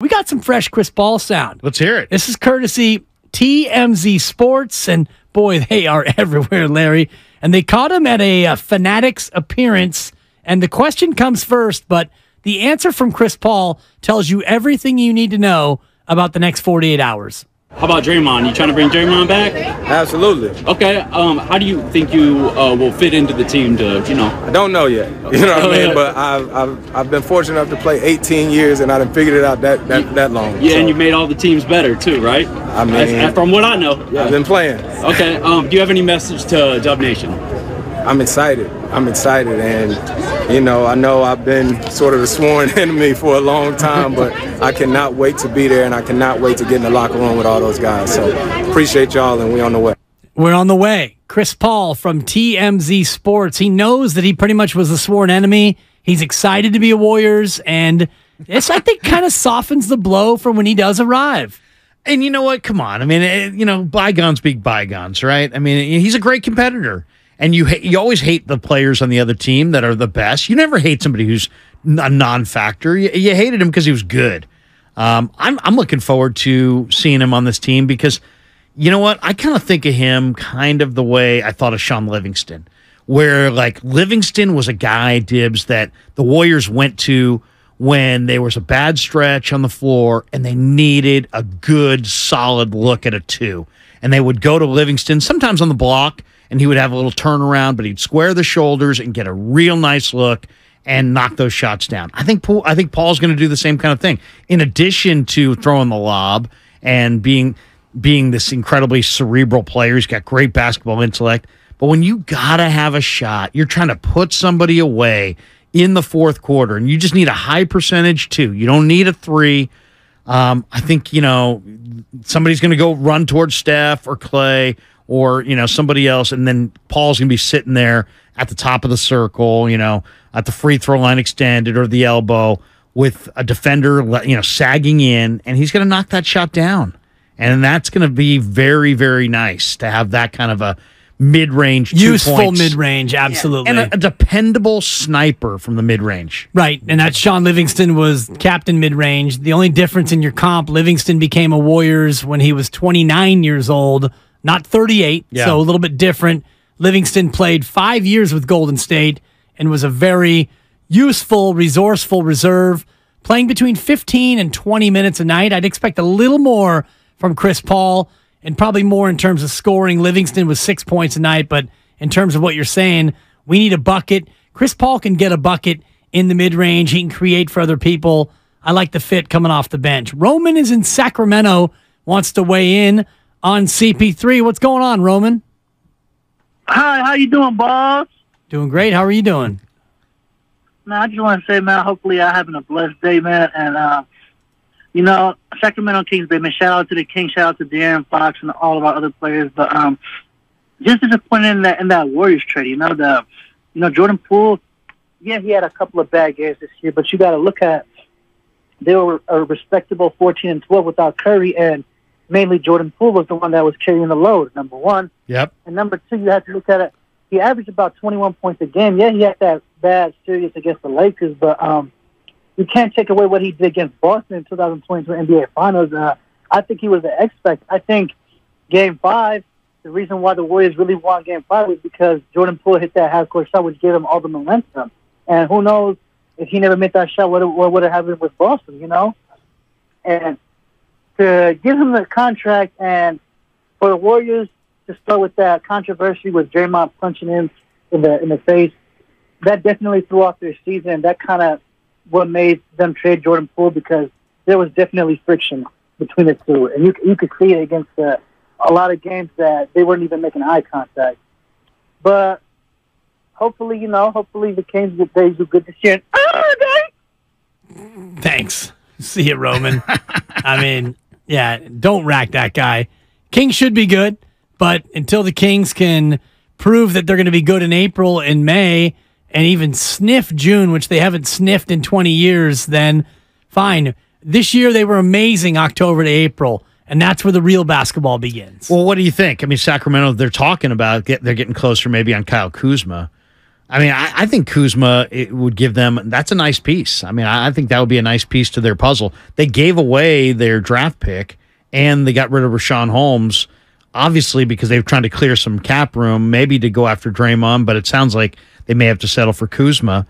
We got some fresh Chris Paul sound. Let's hear it. This is courtesy TMZ Sports, and boy, they are everywhere, Larry. And they caught him at a Fanatics appearance, and the question comes first, but the answer from Chris Paul tells you everything you need to know about the next 48 hours. How about Draymond? You trying to bring Draymond back? Absolutely. Okay. How do you think you will fit into the team I don't know yet. You know what I mean? But I've been fortunate enough to play 18 years, and I done figured it out that long. Yeah, so. And you made all the teams better too, right? I mean, from what I know. Yeah. I've been playing. Okay. Do you have any message to Dub Nation? I'm excited, and I know I've been sort of the sworn enemy for a long time, but I cannot wait to be there, and I cannot wait to get in the locker room with all those guys. So appreciate y'all, and we're on the way. We're on the way. Chris Paul from TMZ Sports. He knows that he pretty much was the sworn enemy. He's excited to be a Warriors, and this, I think, kind of softens the blow for when he does arrive. And you know what? Come on. I mean, bygones be bygones, right? I mean, he's a great competitor. And you always hate the players on the other team that are the best. You never hate somebody who's a non-factor. You hated him because he was good. I'm looking forward to seeing him on this team because, you know what? I kind of think of him kind of the way I thought of Sean Livingston, where like Livingston was a guy, Dibs, that the Warriors went to when there was a bad stretch on the floor and they needed a good, solid look at a two. And they would go to Livingston, sometimes on the block, and he would have a little turnaround, but he'd square the shoulders and get a real nice look and knock those shots down. I think Paul's going to do the same kind of thing. In addition to throwing the lob and being this incredibly cerebral player, he's got great basketball intellect. But when you got to have a shot, you're trying to put somebody away in the fourth quarter, and you just need a high percentage two. You don't need a three. I think, somebody's going to go run towards Steph or Clay or, somebody else, and then Paul's going to be sitting there at the top of the circle, at the free throw line extended or the elbow with a defender, sagging in, and he's going to knock that shot down. And that's going to be very, very nice to have that kind of a mid-range, useful mid-range, absolutely. And a dependable sniper from the mid-range. Right, and that Sean Livingston was captain mid-range. The only difference in your comp, Livingston became a Warriors when he was 29 years old, not 38, so a little bit different. Livingston played 5 years with Golden State and was a very useful, resourceful reserve, playing between 15 and 20 minutes a night. I'd expect a little more from Chris Paul, and probably more in terms of scoring. Livingston was 6 points a night, but in terms of what you're saying, we need a bucket. Chris Paul can get a bucket in the mid-range. He can create for other people. I like the fit coming off the bench. Roman is in Sacramento, wants to weigh in on CP3. What's going on, Roman? Hi, how you doing, boss? Doing great. How are you doing? Man, I just want to say, man, hopefully I'm having a blessed day, man, and Sacramento Kings, man, shout out to the Kings, shout out to De'Aaron Fox and all of our other players. But just disappointed in that Warriors trade. Jordan Poole, he had a couple of bad games this year, but you got to look at they were a respectable 14-12 without Curry, and mainly Jordan Poole was the one that was carrying the load. Number one. Yep. And number two, you have to look at it. He averaged about 21 points a game. Yeah, he had that bad series against the Lakers, but you can't take away what he did against Boston in 2022 NBA Finals. I think he was the X factor. I think Game 5, the reason why the Warriors really won Game 5 was because Jordan Poole hit that half-court shot, which gave him all the momentum. And who knows, if he never made that shot, what would have happened with Boston, And to give him the contract and for the Warriors to start with that controversy with Draymond punching him in the face, that definitely threw off their season, and that kind of what made them trade Jordan Poole, because there was definitely friction between the two. And you could see it against a lot of games that they weren't even making eye contact. But hopefully the Kings do good this year. Thanks. See you, Roman. Don't rack that guy. Kings should be good, but until the Kings can prove that they're going to be good in April and May, and even sniff June, which they haven't sniffed in 20 years, then fine. This year they were amazing October to April, and that's where the real basketball begins. Well, what do you think? Sacramento, they're talking about they're getting closer maybe on Kyle Kuzma. I mean, I think Kuzma it would give them. That's a nice piece. I mean, I think that would be a nice piece to their puzzle. They gave away their draft pick and they got rid of Rashawn Holmes, obviously because they were trying to clear some cap room, maybe to go after Draymond. But it sounds like they may have to settle for Kuzma.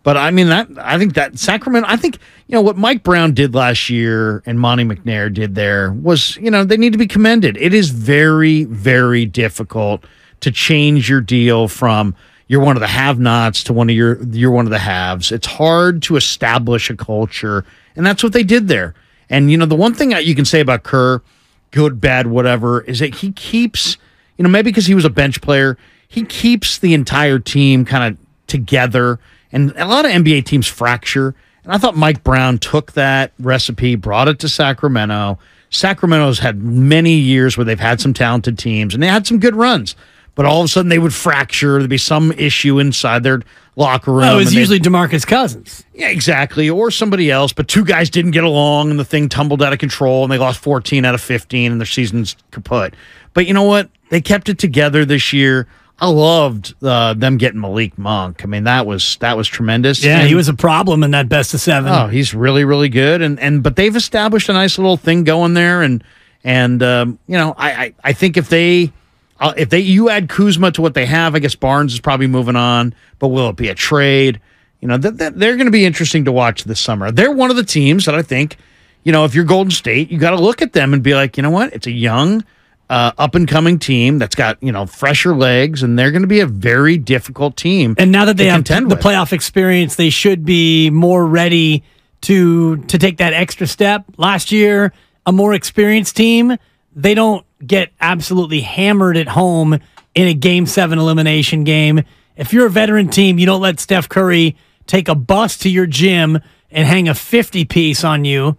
But I mean, I think that Sacramento. I think what Mike Brown did last year and Monty McNair did there was they need to be commended. It is very, very difficult to change your deal from you're one of the have-nots to you're one of the haves. It's hard to establish a culture, and that's what they did there. And the one thing you can say about Kerr, good, bad, whatever, is that he keeps, maybe because he was a bench player, he keeps the entire team kind of together. And a lot of NBA teams fracture. And I thought Mike Brown took that recipe, brought it to Sacramento. Sacramento's had many years where they've had some talented teams, and they had some good runs. But all of a sudden, they would fracture. There'd be some issue inside their locker room. Oh, it was usually DeMarcus Cousins. Yeah, exactly. Or somebody else. But two guys didn't get along, and the thing tumbled out of control, and they lost 14 out of 15, and their season's kaput. But you know what? They kept it together this year. I loved them getting Malik Monk. I mean, that was tremendous. Yeah, he was a problem in that best of 7. Oh, he's really, really good. But they've established a nice little thing going there. And I think if you add Kuzma to what they have, I guess Barnes is probably moving on. But will it be a trade? They're going to be interesting to watch this summer. They're one of the teams that I think, if you're Golden State, you got to look at them and be like, you know what? It's a young, up-and-coming team that's got, fresher legs, and they're going to be a very difficult team. And now that they have the playoff experience, they should be more ready to take that extra step. Last year, a more experienced team, they don't get absolutely hammered at home in a Game 7 elimination game. If you're a veteran team, you don't let Steph Curry take a bus to your gym and hang a 50-piece on you.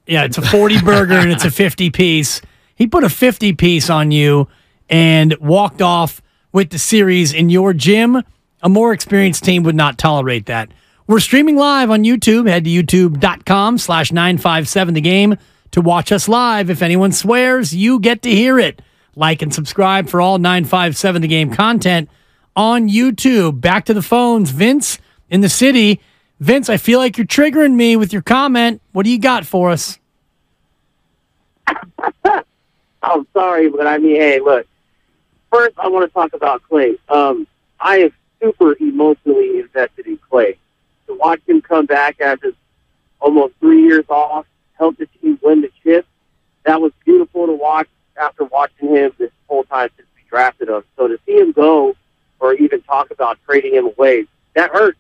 Yeah, it's a 40 burger and it's a 50-piece. He put a 50-piece on you and walked off with the series in your gym. A more experienced team would not tolerate that. We're streaming live on YouTube. Head to youtube.com/957thegame to watch us live. If anyone swears, you get to hear it. Like and subscribe for all 957 The Game content on YouTube. Back to the phones. Vince in the city. Vince, I feel like you're triggering me with your comment. What do you got for us? I'm sorry, but I mean, hey, look. First, I want to talk about Klay. I am super emotionally invested in Klay. To watch him come back after almost 3 years off, help the team win the chip, that was beautiful to watch after watching him this whole time since we drafted him. So to see him go or even talk about trading him away, that hurts.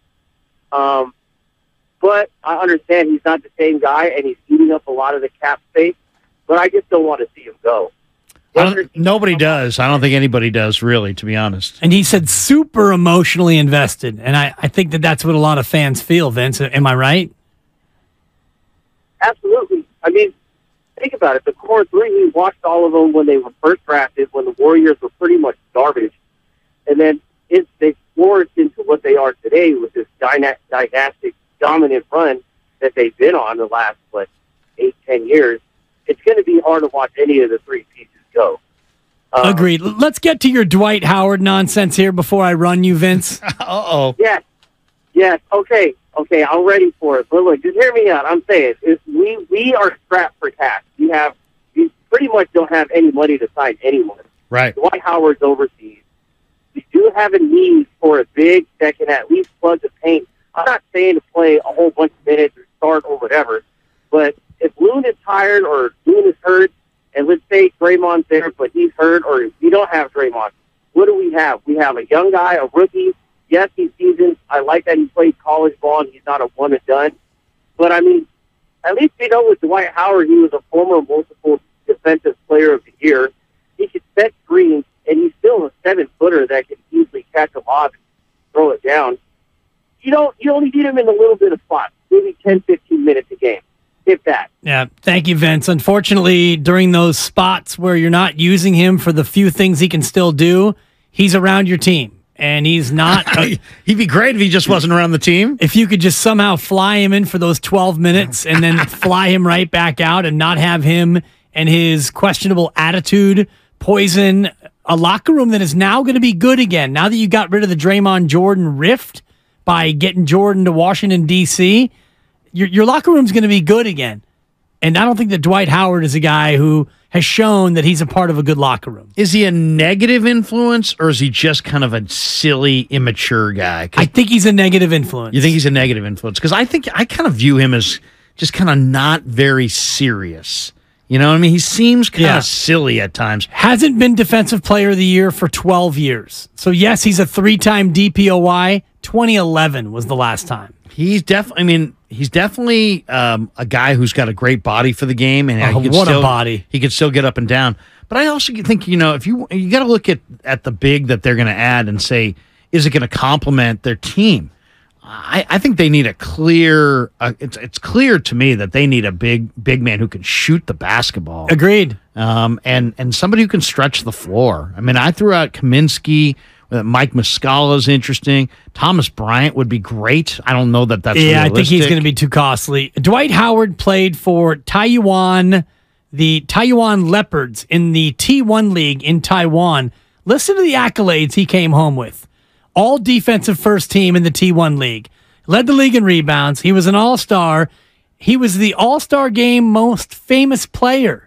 But I understand he's not the same guy, and he's eating up a lot of the cap space, but I just don't want to see him go. Nobody does. I don't think anybody does, really, to be honest. And he said super emotionally invested, and I think that's what a lot of fans feel, Vince. Am I right? Absolutely. I mean, think about it. The core three, he watched all of them when they were first drafted, when the Warriors were pretty much garbage. And then they flourished into what they are today with this dynastic, dominant run that they've been on the last, 8-10 years. It's going to be hard to watch any of the three pieces go. Agreed. Let's get to your Dwight Howard nonsense here before I run you, Vince. Uh-oh. Yes. Okay, I'm ready for it. But look, just hear me out. I'm saying we are strapped for cash. We pretty much don't have any money to sign anyone. Right. Dwight Howard's overseas. We do have a need for a big that can at least plug the paint. I'm not saying to play a whole bunch of minutes or start or whatever, but if Loon is tired or Loon is hurt, and let's say Draymond's there, but he's hurt, or we don't have Draymond, what do we have? We have a young guy, a rookie. Yes, he's seasoned. I like that he played college ball and he's not a one and done. But, I mean, at least we know with Dwight Howard, he was a former multiple defensive player of the year. He could set screens, and he's still a 7-footer that can easily catch a lob and throw it down. You only need him in a little bit of spots, maybe 10, 15 minutes a game, if that. Yeah, thank you, Vince. Unfortunately, during those spots where you're not using him for the few things he can still do, he's around your team. And he's not. He'd be great if he just wasn't around the team. If you could just somehow fly him in for those 12 minutes and then fly him right back out and not have him and his questionable attitude poison a locker room that is now going to be good again. Now that you got rid of the Draymond Jordan rift by getting Jordan to Washington, D.C., your locker room's going to be good again. And I don't think that Dwight Howard is a guy who has shown that he's a part of a good locker room. Is he a negative influence, or is he just kind of a silly, immature guy? I think he's a negative influence. You think he's a negative influence? Because I kind of view him as just kind of not very serious. You know what I mean? He seems kind of silly at times. Hasn't been Defensive Player of the Year for 12 years. So, yes, he's a 3-time DPOY. 2011 was the last time. He's definitely a guy who's got a great body for the game, and a body! He can still get up and down. But I also think if you got to look at the big that they're going to add and say, is it going to complement their team? I think they need a clear. It's clear to me that they need a big man who can shoot the basketball. Agreed. And somebody who can stretch the floor. I mean, I threw out Kaminsky. Mike Muscala is interesting. Thomas Bryant would be great. I don't know that's realistic. I think he's going to be too costly. Dwight Howard played for Taiwan, the Taiwan Leopards in the T1 League in Taiwan. Listen to the accolades he came home with. All defensive first team in the T1 League. Led the league in rebounds. He was an all-star. He was the All-Star Game most famous player.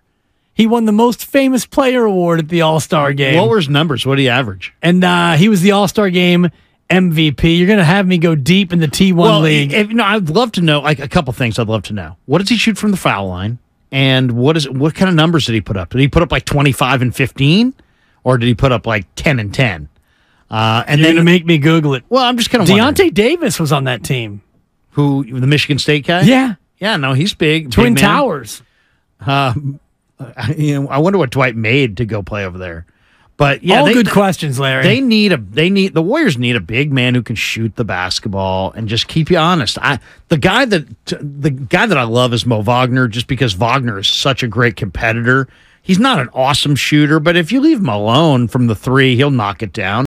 He won the most famous player award at the All-Star Game. What were his numbers? What did he average? And he was the All-Star Game MVP. You're going to have me go deep in the T1 League. I'd love to know, like a couple things I'd love to know. What does he shoot from the foul line? And what kind of numbers did he put up? Did he put up like 25 and 15? Or did he put up like 10 and 10? And then to make me Google it. Well, I'm just kind of Deontay Davis was on that team. Who, the Michigan State guy? Yeah. Yeah, no, he's big. Twin big Towers. I wonder what Dwight made to go play over there. But yeah, good questions, Larry. The Warriors need a big man who can shoot the basketball and just keep you honest. The guy that I love is Mo Wagner, just because Wagner is such a great competitor. He's not an awesome shooter, but if you leave him alone from the three, he'll knock it down.